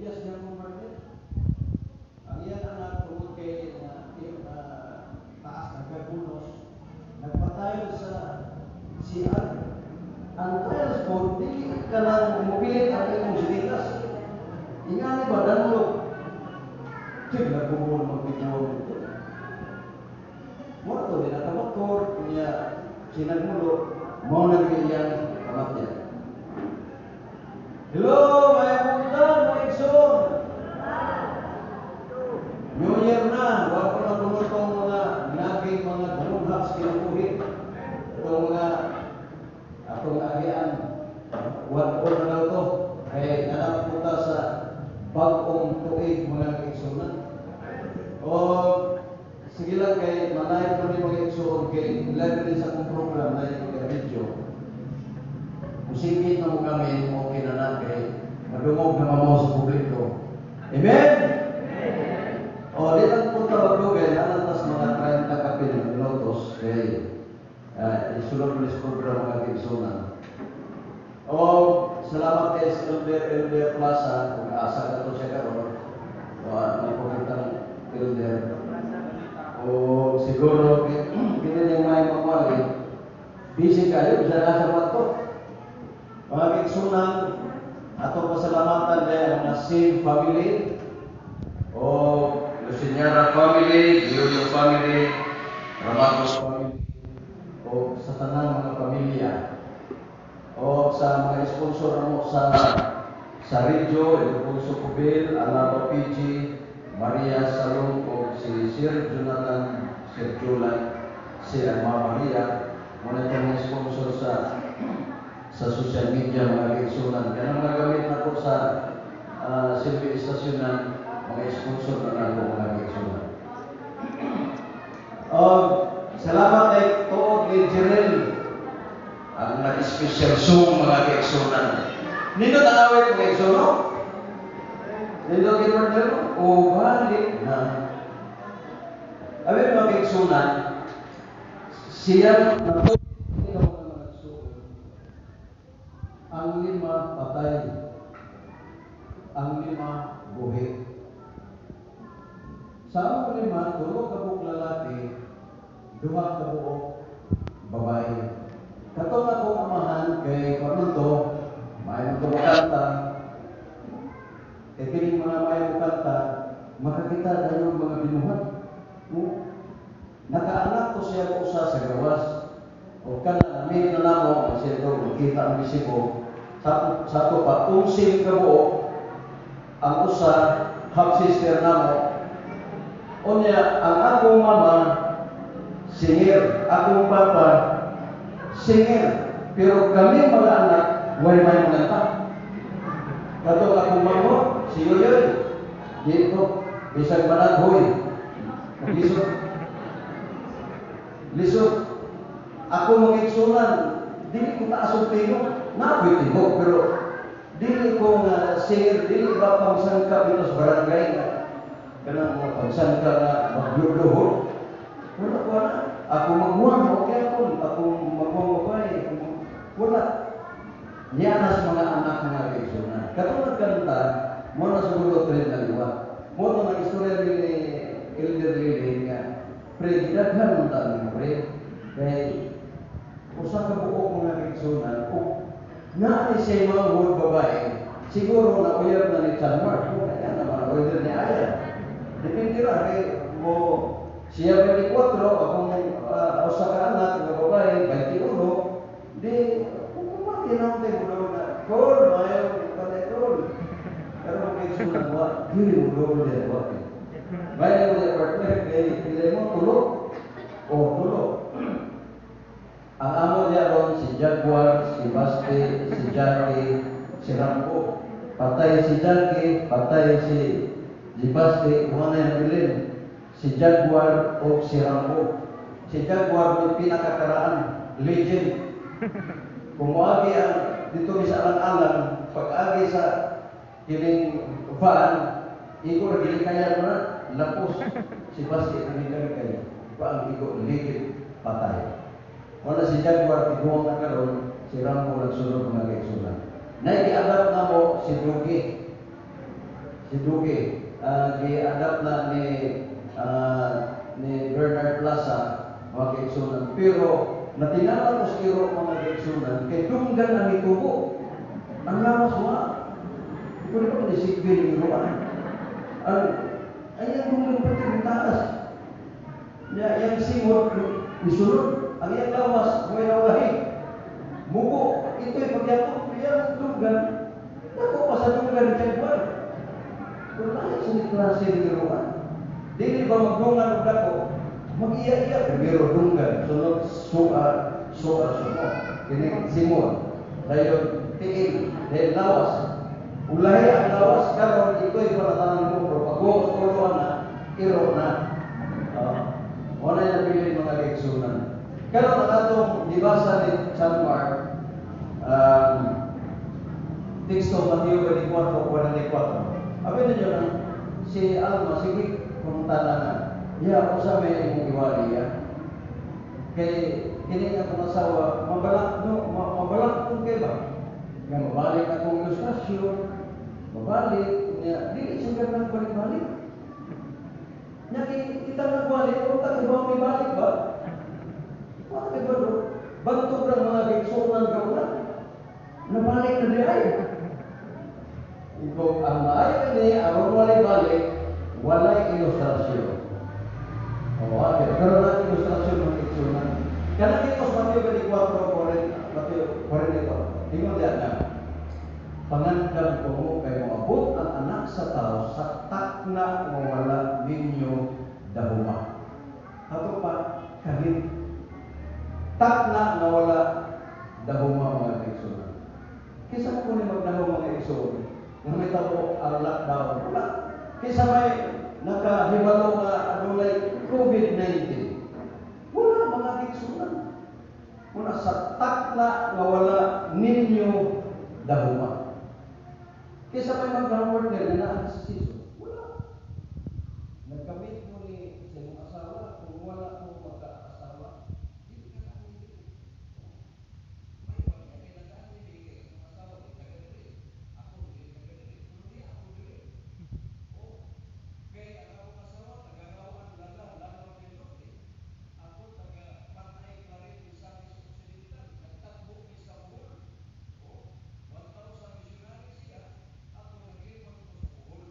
medyas niya kung market. Ang iyan anak tungkol kay taas na gabunos, nagpatayo sa CR. Ang tiles po, di ka lang umupilit ang imong sinitas. Ingani ba, danlog? Sige, nagbubuhol magbibuhol ito. Muna ito, di nakamotor, niya sinagmulo, mau nagbiyan, kamat niya. Hello, mga puntan, mga ikson! New Year na, wala ko na puno itong mga naging mga dalunghaks kinukuhin. Itong mga atong agian, one-on na lang ito. Kaya nanap punta sa bagong tuig mga iksunan. O sige lang kay manayag ko ni mga iksunan kay live rin sa kong program na yung video. Musingit na mo kami, okay na lang kay madungog na mamaw sa publiko. Amen? O, di lang punta magdugay, nalatas mga 30 kapil minutos kay isulog mo sa program mga iksunan. O, salamat kay Elder Plaza, kung asa ka ito siya karon. O, nagpukitang Elder. O, siguro, pinili may mamali, busy kayo, siya nasa mato. Mga kiksunan, atong pasalamatan dahil ang Nasim family, o Lucinyara family, Yoyo family, Ramatos family, o sa tanang mga pamilya. O sa mga sponsor mo sa radio, Ildefonso Cubil, Alaba PG, Maria Salong, o si Sir Jonathan, Sir Julan, si Alma Maria, muna itong sponsor sa social media, mga kiksunan. Kaya mga gamit na po sa silbi istasyonan, mga sponsor na ako, mga kiksunan. Salamat kay Tood ni Jirel, ang nag-special Zoom mga keksunan. Nito tanawin mga keksuno? Nito kinordero? O balik na. Abi mga keksunan, siya na po mga nagsuon. Ang 5 patay. Ang 5 buhi. Sa ang 5, 2 kabuk lalaki, 2 kabuk babae. Katong akong amahan kay Panuto, may magkakanta. Kaya kining mga may magkakanta, makakita na yung mga binuhat. Nakaanak ko siya ko usa sa gawas. O ka na, namin na namo, kasi ito, makita ang bisipo. Sa ito pa, unsing kabuo, ang usa, half-sister namo. O niya, ang akong mama, singer, akong papa, singer, pero kami mga anak, way may manganta. Katong akong mamo, si Yoyoy, dito, bisag managhoy, lisod. Ako mga iksunan, dili ko taasong tingog, nakoy tingog, pero dili ko nga singer, dili ba pangsangka dito sa barangay nga, kanang mga pangsangka na magluhod. Wala ko na. Ako magmuang, okay ako magmuang babae. Wala. Niyanas mga anak mga keksunan. Katulad kanta, muna siguro trend na liwa. Muna ng istorya ni Elder Lili nga, pre, gidaghan mong tayo mo, pre. Kaya, usa ka buo mga keksunan, kung naani siya mga buong babae, siguro na uyab na ni Chan Mark. Kaya naman, order ni Aya. Depende ra, kaya mo, siya 24, akong usa ka anak, ng babae, 21, di, kung kumakinang tayo na, Kol, mayaw, ipanay Kol. Pero kung may sunan mo, hindi mo doon din mo. Bayan mo yung partner, kaya mo tulog. O, tulog. Ang amo niya ron, si Jaguar, si Basti, si Jackie, si Rambo. Patay si Jackie, patay si Basti, kung ano yung nabilin. Si Jaguar o si Rambo. Si Jaguar may pinakakaraan, legend. Kumuagi ang dito sa alang-alang, pag-agi sa kiling van, iko na gilikaya mo na, lapos. Si Basti, ang gilikaya. Paang iko, legend, patay. Wala si Jaguar, iguang na karon, si Rambo nagsunod mga kaigsunan. Naikiagap na mo si Dugi. si Duque, gi-adapt na ni Bernard Plaza, mga kaigsunan. Pero, natinala ko sa iro mga kaigsunan, kay dunggan ang itubo. Ang lawas mo, ito na pa kanisigbil ng iruan. Ayan dunggan pati ng taas. Yang simot, isunod. Ang iyang lawas, buhay na ulahi. Muko, ito'y pagyato, iyang dunggan. Naku pa sa dunggan ng Tiagwan. Kung lahat sa klase ng iruan. Dili ba magdungan o dako? Mag-iya-iya. Primero dunggan, sunod sumo. Kini simon. Dayon tiil, dayon lawas. Ulahi ang lawas, karon ito'y panatanan mo. Pero pag-uos ulo na, iro na. Wala yung napili mga leksunan. Karon ang atong dibasa ni San Mark, teksto Mateo 24:44. Abi ninyo na si Alma, sige, pumunta na nga. Ako sa may imong iwali ya. Kay kini akong asawa, mabalak kung kay ba? Nga mabalik akong ilustrasyon, mabalik, niya, di siya ganang balik-balik. Nya kita nagbalik, kung taga may balik ba? Bakit ba do? Bantog ng mga biksunan kaulan. Nabalik na di ay. Kung ang maayo ni aron walay balik, walay ilustrasyon. Pero na ilustrasyon ng biksunan. Kana kitos Mateo 24:40 ito. Ingon diyan na. Pangandam ko mo kay moabot ang anak sa tao sa takna nga wala ninyo dahuma. Ato pa kahit takna nga wala dahuma mga biksunan. Kisa ko ni magdahuma mga biksunan. Nga may tabo ang lockdown. Wala. Kisa may nakahibalo nga adulay COVID-19. Wala mga biksunan. Muna sa takna nga wala ninyo dahuma. Kisa may mag-downward na nagsisiso. Wala. Nagkamit mo ni sa iyong asawa, kung wala mo magka-asawa, hindi ka kami dili. May mga kailangan ni Bigay, ang asawa, di taga-dili. Ako, di taga-dili. Pero di ako dili. Kay ang akong asawa, taga-rawaan langaw del Norte. Ako, taga-Panay Claret, Misamis Occidental. Nagtakbo mi sa Bohol. 1,000 missionary siya. Ako naglibot ko sa Bohol.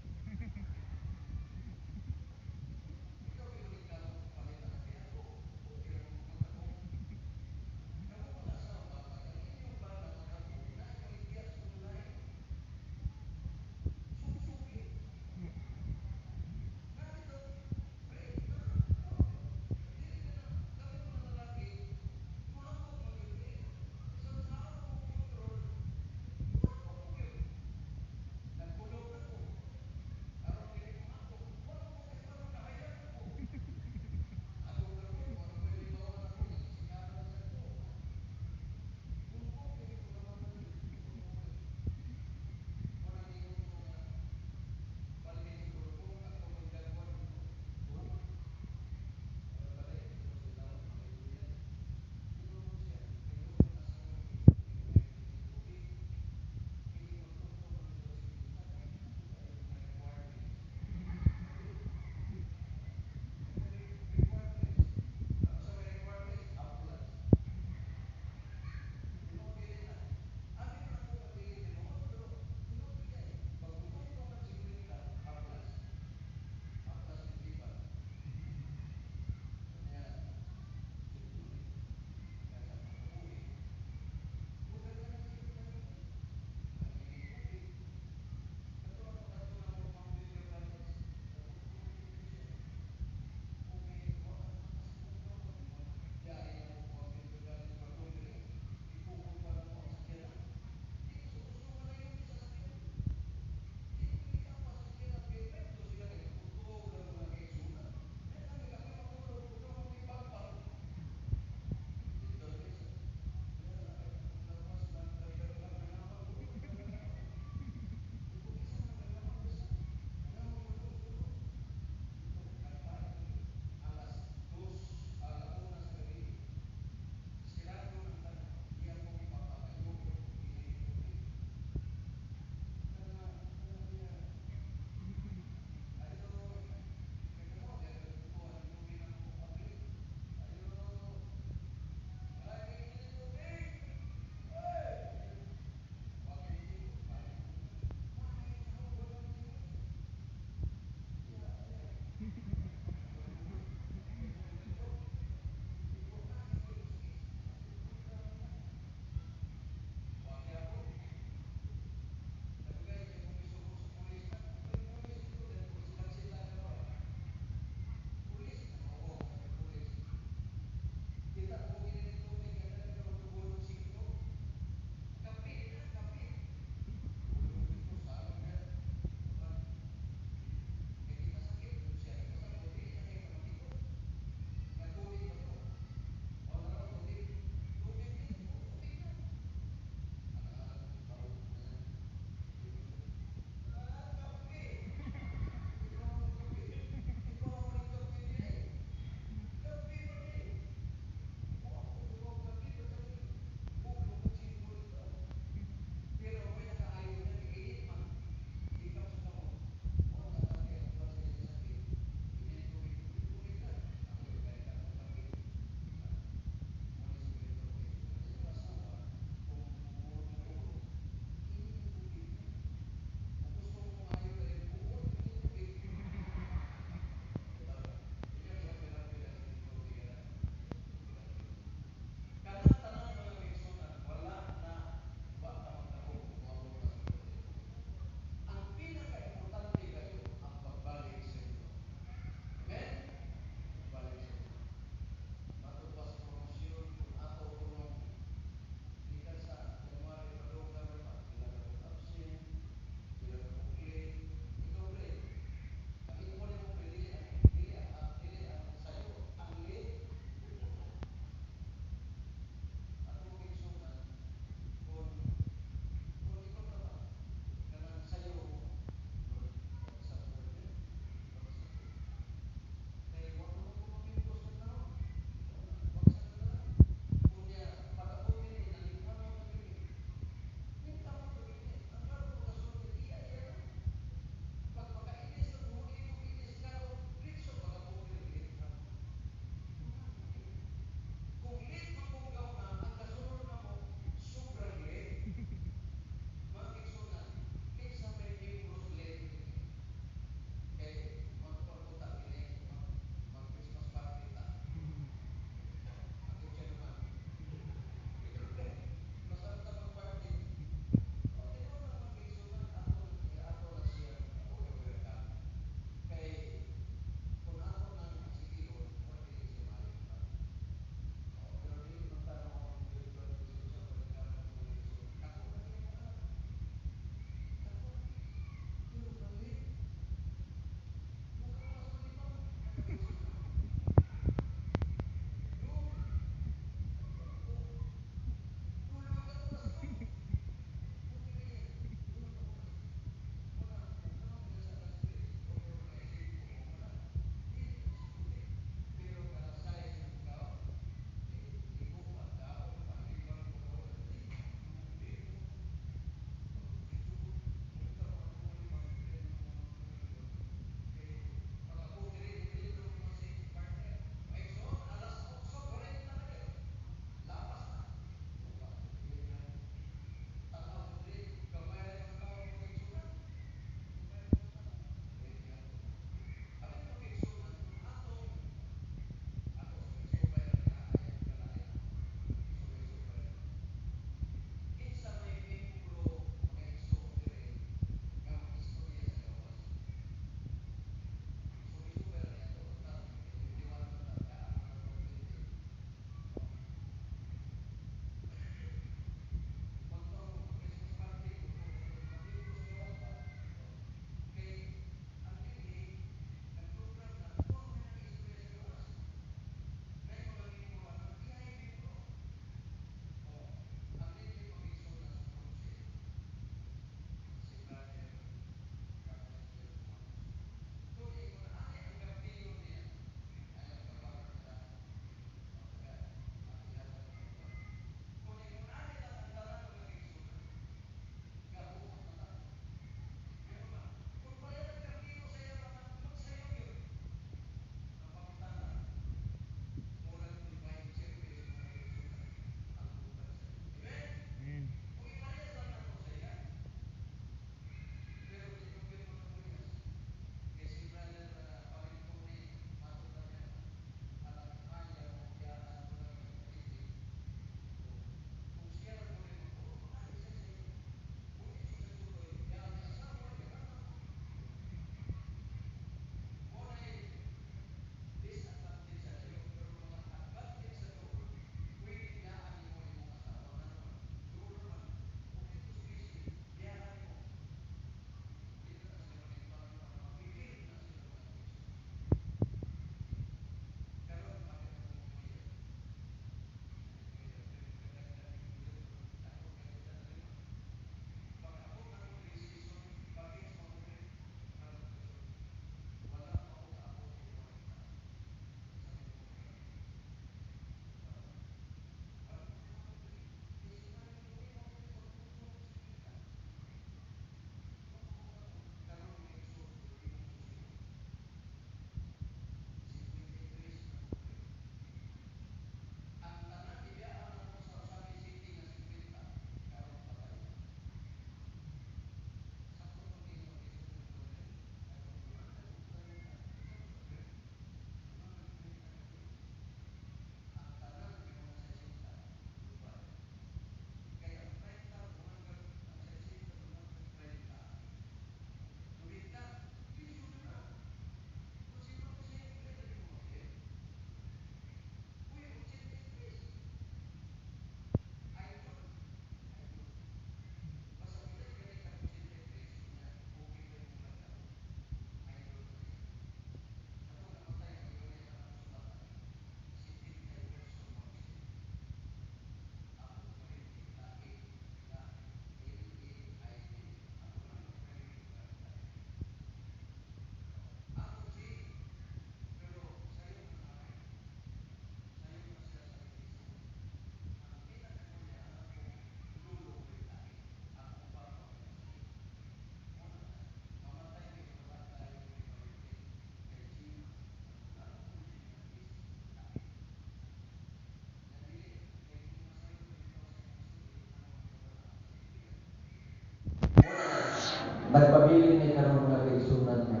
nagpabilin ni karon mga kaigsunan nga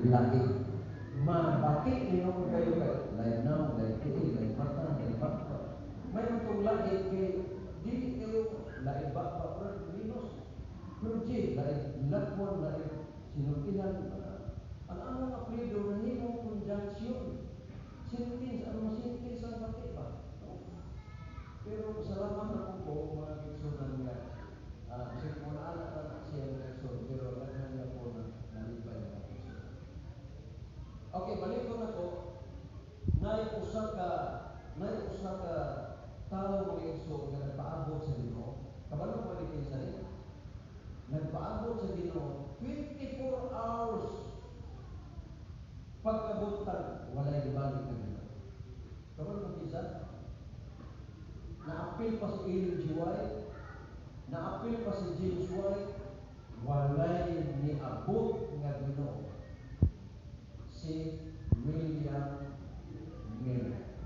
laki. Mabaki niyo kayo kay like now, like today, like mata, like bakpa. May itong laki kay dili kayo like bakpa or minus. Pero J, like lakmon, like sinukilan. Ang among apelido na himong conjunction. Sentence, ano sentence ang bati ba? Pero salamat ako po mga kaigsunan nga. Kasi kung anak siya ng kaigsunan, pero naghan niya po na nalipay ng kaigsunan. Okay, balik ko na po. Naiusa ka tao mga kaigsunan nga nagpaabot sa Ginoo. Kabalo ko balikin sa rin. Nagpaabot sa Ginoo 24 hours. Pagkabutan, walay libalik na Ginoo. Kabalo ko kisa? Naapil pa si Ellen G. White, naapil pa si James White, walay ni abot nga Ginoo. Si William Miller.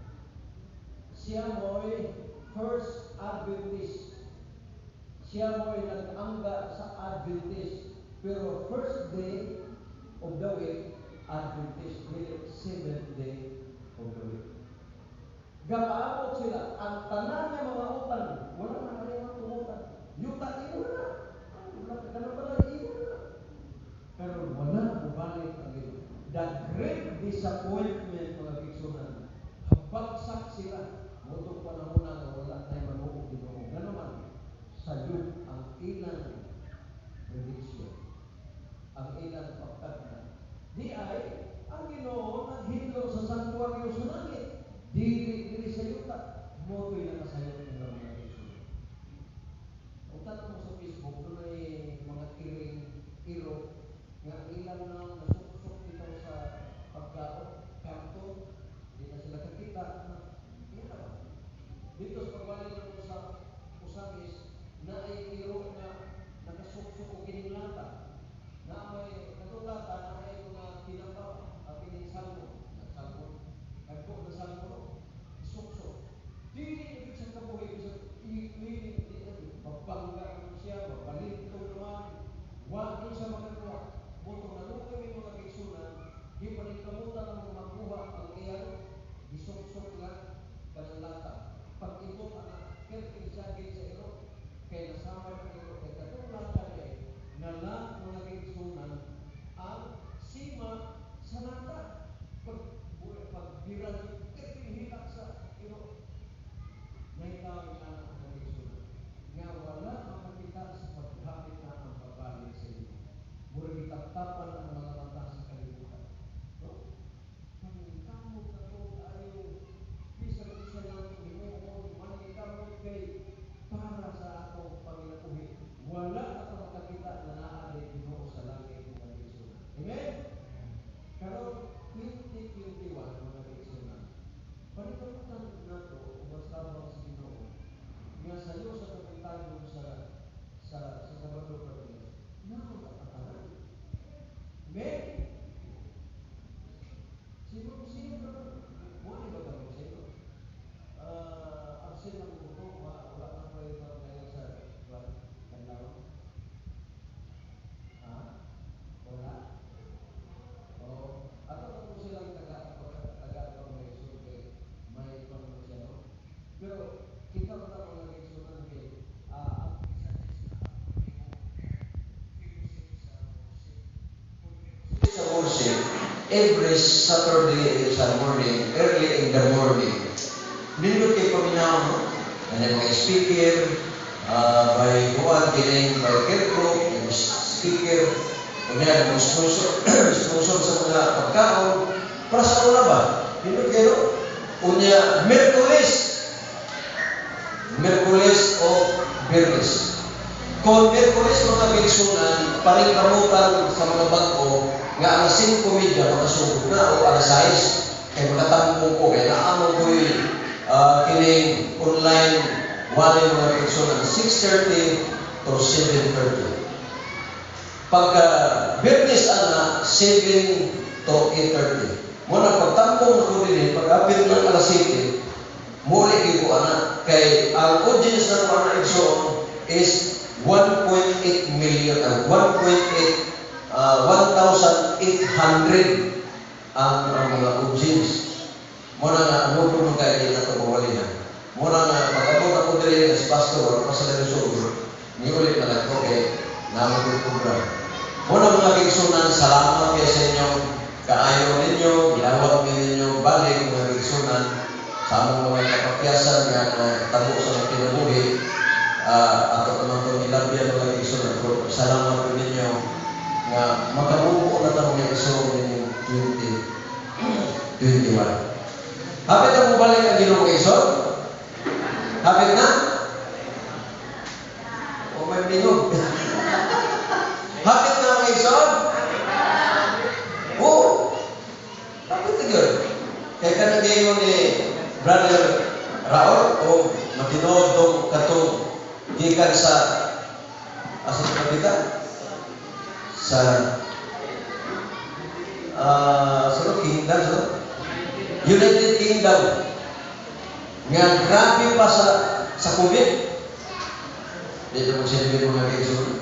Siya mo'y first Adventist. Siya mo'y nag-angga sa Adventist. Pero first day of the week, Adventist, really seventh day of the week. Gapaabot sila, ang tanan ng mga utang, wala na kayong tumutan. Yuta, imo na. Wala ka na pala, imo na. Pero wala bumalik ang ito. The great disappointment mga kaigsunan, bagsak sila. Mutong panahon na wala na manuog Ginoo. Nga naman, sayod ang ilang prediction. Ang ilang pagkat na. Di ay, ang Ginoo naghilo sa santuaryo sa langit. Dili sa yuta, mo ko'y nakasayot ng mga kaigsunan. Kung tanong mo sa Facebook, doon ay mga iro, nga ilang na nasuk-suk dito sa pagkaon, kanto, di na sila kakita, kita ba? Dito sa pagbalik mo sa usagis, na ay iro na nakasuk-suk o kinilata, na may katulata, na ay mga tinapaw, kining salmo, nagpo na salmo, suk-suk. Dili ibig sa kabuhay, ibig magbangga naman siya, mabalintong naman, wag siya magagawa. Butong nalukay may mga kaigsunan, di pa rin kamutan ang makuha ang iyan, isok-sok lang kanang lata. Pag-ibot ang kerkinsagin sa iro, kaya nasama ng iro, kaya katong lata niya, nala mga kaigsunan ang sima sa lata. Pag-biran yung kerkinhilak sa iro, may tawag na ang kaigsunan. Nga wala makakita sa paghamit na ang babalik sa iyo. Mura kitap-tapan ang mga mata sa kalibutan. No? Maningkamot na ito ayaw. Bisa-bisa lang Ginoo. Maningkamot kay para sa atong panginabuhi. Wala na ito makakita na naaalay Ginoo sa langit ng mga kaigsunan. Amen? Karon 2021 mga kaigsunan. Panikamutan na ito, mas tabang sa Ginoo. Nga sa iyo sa kapitagong sa Sabado pa rin. Naman kapatanan. Amen? Sino ka ba? Muna ba kami sa ito? Absent ang buto, wala na pa ito ngayon sa kanlaw. Ha? Wala? Ato na po silang taga-pag-isun kay may panginoon siya, no? Pero kita mo na mga kaigsunan kay ang sa worship every Saturday sa morning, early in the morning. Nindot kay paminaw, no? Ano mga speaker, by Juan Kiling, by Kerko, yung speaker, kunya yung sponsor sa mga pagkaon, para sa una ba? Nindot kayo, kunya Merkulis o Biyernes. Kung Merkulis mga kaigsunan, paring kamutan sa mga bangko, nga alas 5:30 makasugod na o alas 6, kaya makatambong ko, kaya naamong ko'y kining online wali mga kaigsunan, 6:30 to 7:30. Pagka Biyernes ana, 7 to 8:30. Muna pagtambong ko din, pag-apit ng alas 7, muli ko ana, kay ang audience ng mga kaigsunan is 1.8 million, 1,800 ang mga objects. Muna nga, ano po nung kaya na ito mawalihan. Muna nga, pag-abot ako dili as pastor, pa sa Lusog, ni ulit na lang ko kay naman ko program. Muna mga kigsunan, salamat kayo sa inyong kaayo ninyo, ginawag ninyo, balik mga kigsunan, sa among mga kapakyasan nga tabo sa mga kinabuhi, ato naman itong ilabyan mga kigsunan. Salamat po ninyo nga makabuo na ito mga iso ninyong 2021. Hapit na mo balik ang ginong iso? Hapit na? O may binog? Hapit na ang iso? Oo. Hapit na yun. Kaya ka nang gayon ni Brother Raul o matinood itong katong gikan sa asang kapitan? Sa Kingdom, United Kingdom. Nga grabe pa sa COVID. Dito mo sinabi mga kaigsunan.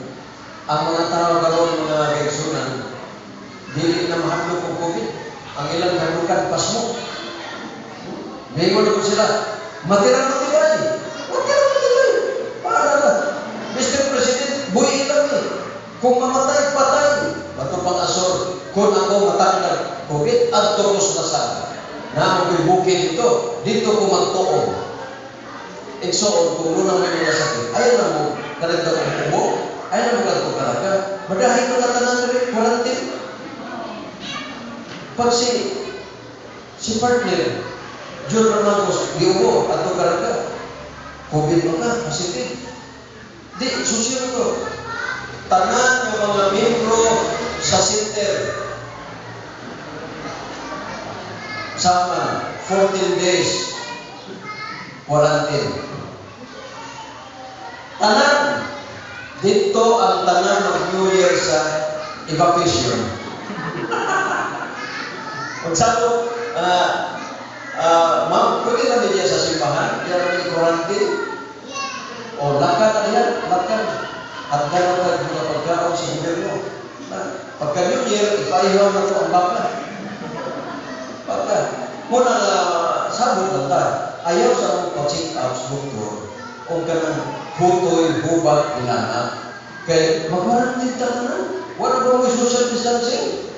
Ang mga tao karoon mga kaigsunan, dili na mahadlok ng COVID. Ang ilang hadukan pasmo. Mayroon ko sila, matira-matira. Para na. Mr. President, buhay lang eh. Kung mamatay, patay. Bato pang asor, kung ako matanggal COVID, at tukos na sana. Na magbibukid dito ko magtuon. Igsoon, kung muna may mga sakit, ayaw na mo, karagdag ang kubo, ayaw na mo karagdag karaga, madahin mo na tanan rin, quarantine. Pag si partner, John Ramagos, giubo, at karaga, COVID mo ka, positive. Di, susunod ko. Tanan yung mga membro sa center, sama 14 days quarantine. Tanan dito ang tanan ng New Year sa evacuation. Magsabot, ma'am, pwede na niya sa simbahan, kaya namin quarantine. O, lakad na yan, lakad. At gano'n ka mga pagkaon sa gobyerno. Pagka New Year, ipaihaw na ito ang baka. Baka. Muna sabot lang ta. Ayaw sa mga pa-check out sa doktor kung ka ng hutoy, hubag, inana. Kaya mag-quarantine ka na na. Wala ba may social distancing?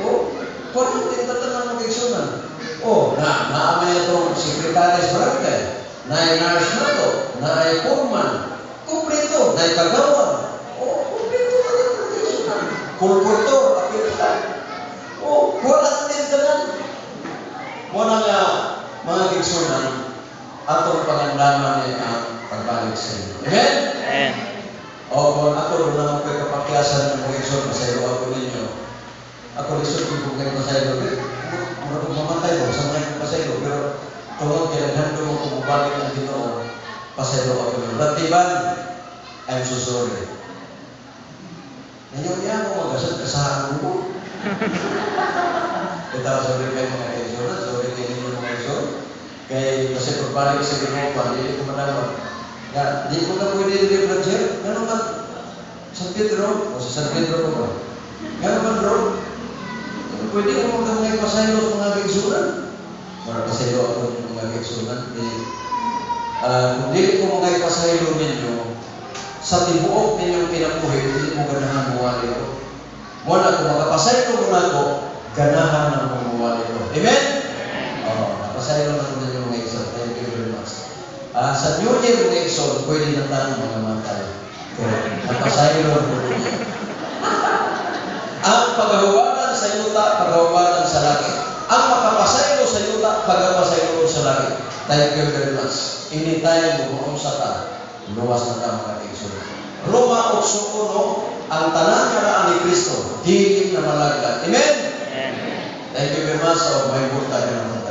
O, quarantine ka na ng mag-eksunan. O, naamay itong sekretaris barangay. Na-nurse na to. Na-foreman. Kumpleto, na ikagawa. Kumpleto na lang ang kisunan. Kulkultor, apilita. Quarantine ka na. Muna nga, mga kisunan, atong pangandaman niya ang pagbalik sa inyo. Amen? Amen. Kung ako rin naman kayo kapakyasan ng mga kisunan, masayro ako ninyo. Ako lisod kung kayo masayro. Muna kung mamatay mo, sa mga masayro. Pero, tungkol kinaghandong mo kung bumalik ang Ginoo, pasayro ako ninyo. Ratiban, I'm so sorry. Nandiyo niya ako magasad kasahan mo. Kita sorry kayo mga kaisonan, sorry kayo ninyo mga kaison. Kaya kasi pagbalik sa Ginoo pa, hindi ko malaman. Nga, di ko na pwede rin Roger. Gano'n man, San Pedro, o sa San Pedro ko ba? Gano'n man, bro? Pwede ko mga pasaylo sa mga kaisunan. Para pasaylo ako ng mga kaisunan. Kung di ko mga pasaylo ninyo, sa tibuok ninyong pinabuhi, hindi mo ganahan muwali ko. Muna, kung makapasaylo mo na ko, ganahan na mo muwali ko. Amen? Napasaylo na ko ninyo mga kaisunan. Thank you very much. Sa New Year mga kaisunan, pwede na tayo mga matay. Napasaylo na ko ninyo. Ang paghawanan sa yuta, paghawanan sa langit. Ang makapasaylo sa yuta, pagpasaylo sa langit. Thank you very much. Anytime mo sa ta, luwas na ka mga kaigsunan. Roma 8:1, ang tanan nga ni Kristo, dili na malaglag. Amen? Amen. Thank you very much. So, may buta ka naman.